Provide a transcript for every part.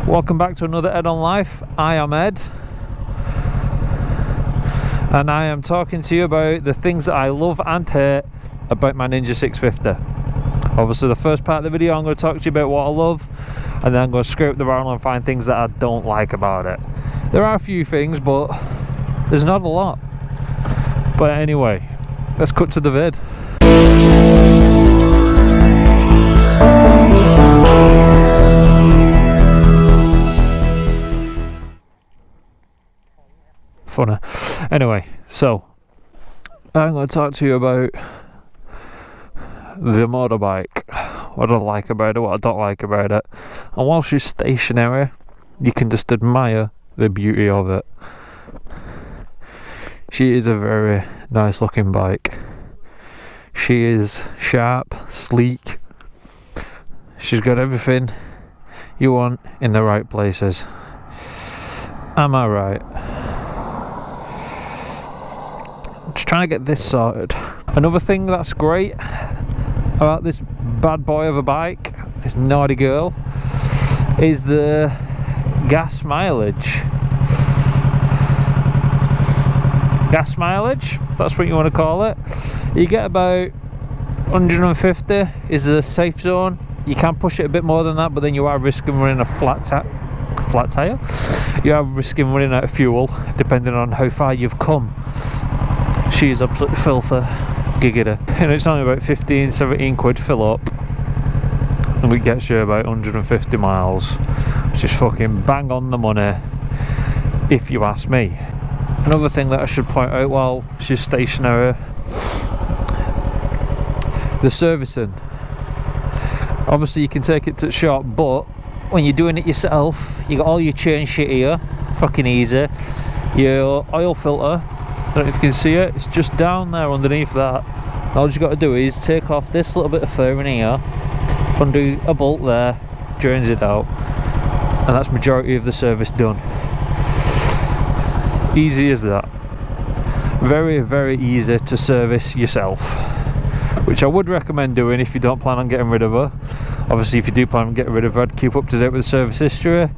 Welcome back to another Ed on Life. I am Ed, and I am talking to you about the things that I love and hate about my Ninja 650. Obviously the first part of the video I'm going to talk to you about what I love, and then I'm going to scrape the barrel and find things that I don't like about it. There are a few things, but there's not a lot. But anyway, let's cut to the vid. Funny. Anyway, so I'm going to talk to you about the motorbike, what I like about it, what I don't like about it, and while she's stationary you can just admire the beauty of it. She is a very nice looking bike. She is sharp, sleek, she's got everything you want in the right places. Am I right? Just trying to get this sorted. Another thing that's great about this bad boy of a bike, this naughty girl, is the gas mileage. Gas mileage, that's what you want to call it. You get about 150 is the safe zone. You can push it a bit more than that, but then you are risking running a flat tire. You are risking running out of fuel depending on how far you've come. She is absolutely filthy, giggity, and it's only about 15-17 quid fill up, and it gets you about 150 miles, which is fucking bang on the money if you ask me. Another thing that I should point out while she's stationary, the servicing. Obviously you can take it to the shop, but when you're doing it yourself, you got all your chain shit here, fucking easy. Your oil filter, I don't know if you can see it, it's just down there underneath that. All you got to do is take off this little bit of fur in here, undo a bolt there, drains it out, and that's majority of the service done. Easy as that. Very, very easy to service yourself, which I would recommend doing if you don't plan on getting rid of her. Obviously if you do plan on getting rid of her, I'd keep up to date with the service history,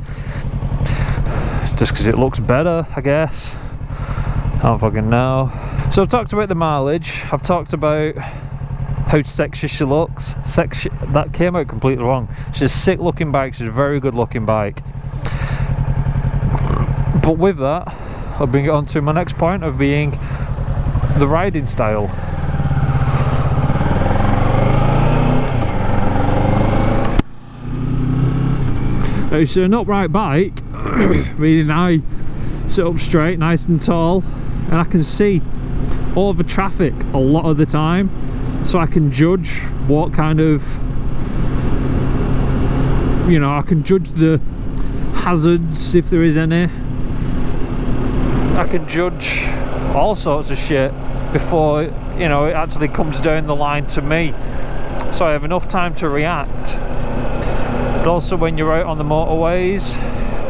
just because it looks better, I guess. I don't fucking know. So I've talked about the mileage, I've talked about how sexy she looks. Sexy, that came out completely wrong. She's a sick looking bike, she's a very good looking bike. But with that, I'll bring it on to my next point of being the riding style. Now it's an upright bike, meaning I sit up straight, nice and tall, and I can see all the traffic a lot of the time, so I can judge what kind of, you know, I can judge the hazards if there is any. I can judge all sorts of shit before, you know, it actually comes down the line to me, so I have enough time to react. But also when you're out on the motorways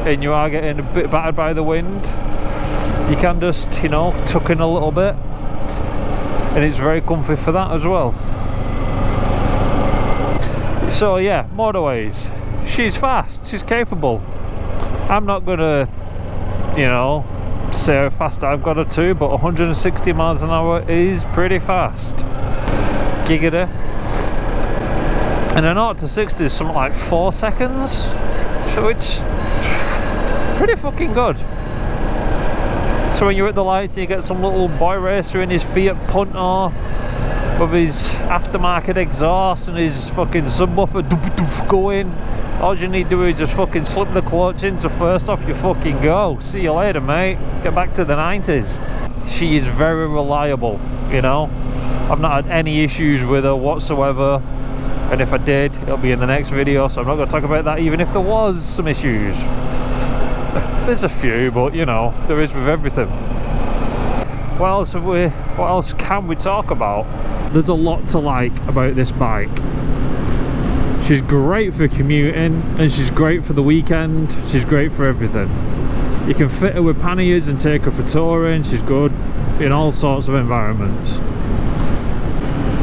and you are getting a bit battered by the wind, you can just, you know, tuck in a little bit, and it's very comfy for that as well. So yeah, Motorways, she's fast, she's capable. I'm not gonna, you know, say how fast I've got her to, but 160 miles an hour is pretty fast. Giggity. And an 0 to 60 is something like 4 seconds, so it's pretty fucking good. So when you're at the lights and you get some little boy racer in his Fiat Punto with his aftermarket exhaust and his fucking subwoofer going, all you need to do is just fucking slip the clutch into first off, you fucking go. See you later, mate. Get back to the 90s. She is very reliable, you know. I've not had any issues with her whatsoever, and if I did, it'll be in the next video, so I'm not going to talk about that even if there was some issues. There's a few, but you know, there is with everything. What else can we talk about? There's a lot to like about this bike. She's great for commuting, and she's great for the weekend. She's great for everything. You can fit her with panniers and take her for touring. She's good in all sorts of environments.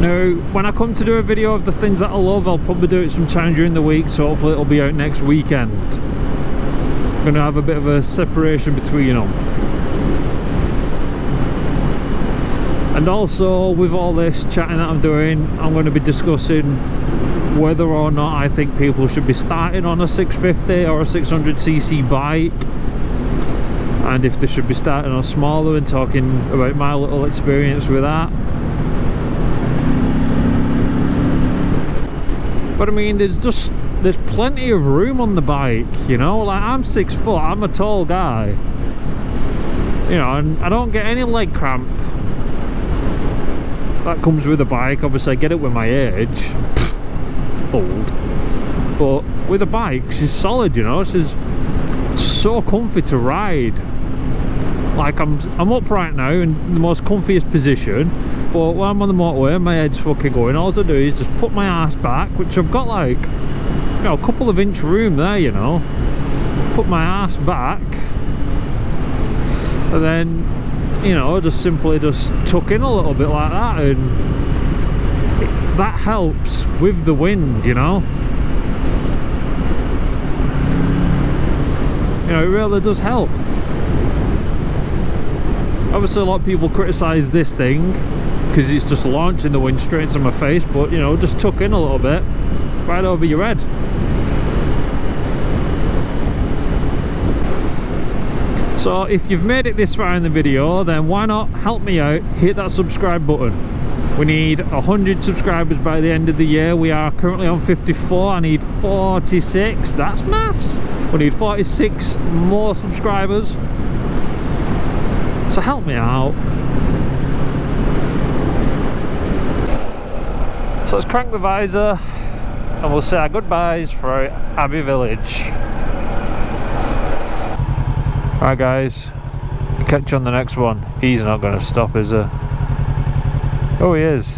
Now, when I come to do a video of the things that I love, I'll probably do it sometime during the week, so hopefully it'll be out next weekend. going to have a bit of a separation between them. And also, with all this chatting that I'm doing, I'm going to be discussing whether or not I think people should be starting on a 650 or a 600cc bike, and if they should be starting on smaller, and talking about my little experience with that. But I mean, there's plenty of room on the bike, you know. Like, I'm 6 foot, I'm a tall guy, you know, and I don't get any leg cramp. That comes with a bike. Obviously I get it with my age. Old. But with a bike, she's solid, you know. She's so comfy to ride. Like, I'm upright now in the most comfiest position, but when I'm on the motorway my head's fucking going, all I do is just put my ass back, which I've got, like, you know, a couple of inch room there, you know. Put my ass back, and then, you know, just simply just tuck in a little bit like that, and that helps with the wind, you know. You know, it really does help. Obviously a lot of people criticise this thing because it's just launching the wind straight into my face, but you know, just tuck in a little bit right over your head. So if you've made it this far in the video, then why not help me out, hit that subscribe button. We need 100 subscribers by the end of the year. We are currently on 54, I need 46, that's maths. We need 46 more subscribers, so help me out. So let's crank the visor and we'll say our goodbyes for Abbey Village. Alright guys, catch you on the next one. He's not going to stop, is he? Oh, he is.